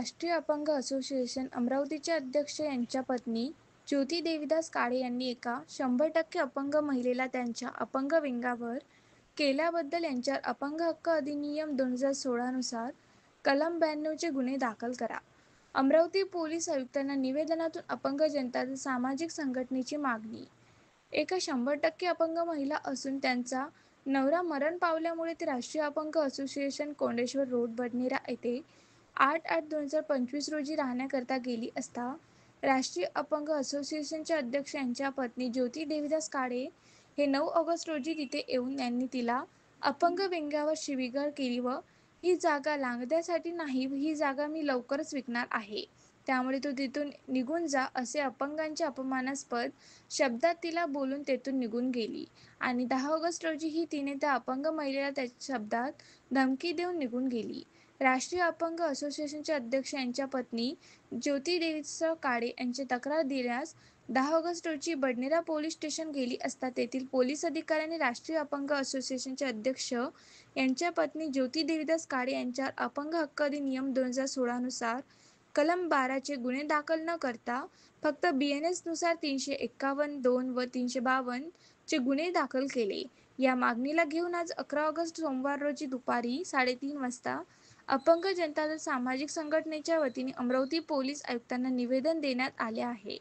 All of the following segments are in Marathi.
राष्ट्रीय अपंग असोसिएशन अमरावतीचे अध्यक्ष यांच्या पत्नी ज्योती देवीदास काळे यांनी एका 100% अपंग महिलेला त्यांच्या अपंग व्यंगावर केल्याबद्दल यांच्यावर अपंग हक्क अधिनियम 2016 नुसार कलम 92 चे गुन्हे दाखल करा. अमरावती पोलीस आयुक्तांना निवेदनातून अपंग जनता सामाजिक संघटनेची मागणी. एका 100% अपंग महिला असून त्यांचा नवरा मरण पावल्यामुळे ते राष्ट्रीय अपंग असोसिएशन कोंडेश्वर रोड बडनेरा येथे 8/8/2025 रोजी राहण्याकरता गेली असता राष्ट्रीय अपंग असोसिएशनचे अध्यक्ष यांच्या पत्नी ज्योती देवीदास काळे हे 9 ऑगस्ट रोजी तिथे येऊन त्यांनी तिला अपंग व्यंग्यावर शिवीगाळ केली व ही जागा लांगद्यासाठी नाही, ही जागा मी लवकरच विकणार आहे, त्यामुळे तू तिथून निघून जा असे अपंगांच्या अपमानास्पद शब्दात तिला बोलून तेथून निघून गेली आणि 10 ऑगस्ट रोजी तिने त्या अपंग महिलेला त्या शब्दात धमकी देऊन निघून गेली. राष्ट्रीय अपंग असोसिएशनचे अध्यक्ष यांच्या पत्नी ज्योती देवीदास काळे यांची तक्रार दिल्यास 10 ऑगस्ट रोजी बडनेरा पोलीस स्टेशन गेली असता तेथील पोलीस अधिकाऱ्यांनी राष्ट्रीय अपंग असोसिएशनचे अध्यक्ष यांच्या पत्नी ज्योती देवीदास काळे यांच्यावर अपंग हक्क अधिनियम 2016 नुसार कलम 12 चे गुन्हे दाखल न करता फक्त BNS नुसार 351(2) व 352 चे गुन्हे दाखल केले. या मागणीला घेऊन आज 11 ऑगस्ट सोमवार रोजी दुपारी 3:30 वाजता अपंग जनता दल सामाजिक संघटनेच्या वतीने अमरावती पोलीस आयुक्तांना निवेदन देण्यात आले आहे.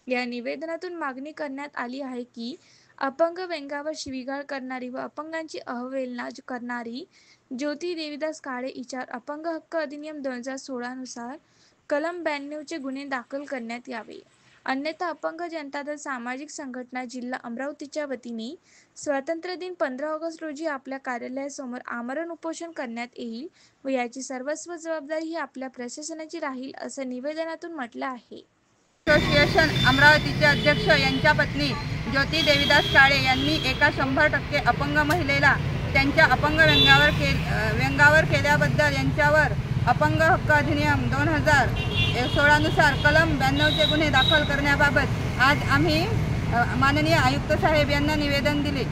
या निवेदनातून मागणी करण्यात आली आहे की अपंग व्यंगावर शिवीगाळ करणारी व अपंगांची अवहेलना करणारी ज्योती देवीदास काळे हिच्यावर अपंग हक्क अधिनियम 2016 नुसार कलम 92 चे गुन्हे दाखल करण्यात यावे. अन्यथा अपंग जनता दल सामाजिक संघटना जिल्हा अमरावतीच्या वतीने स्वातंत्र्य दिन 15 ऑगस्ट रोजी आपल्या कार्यालयासमोर आमरण उपोषण करण्यात येईल व याची सर्वस्व जबाबदारी ही आपल्या प्रशासनाची राहील असं निवेदनातून म्हटलं आहे. असोसिएशन अमरावतीचे अध्यक्ष यांच्या पत्नी ज्योती देवीदास काळे यांनी एका 100% अपंग महिलेला त्यांच्या अपंग व्यंगावर केल्याबद्दल यांच्यावर अपंग हक्क अधिनियम 2016 नुसार कलम 92 चे गुन्हे दाखल करण्याबाबत आज आम्ही माननीय आयुक्त साहेब यांना निवेदन दिले.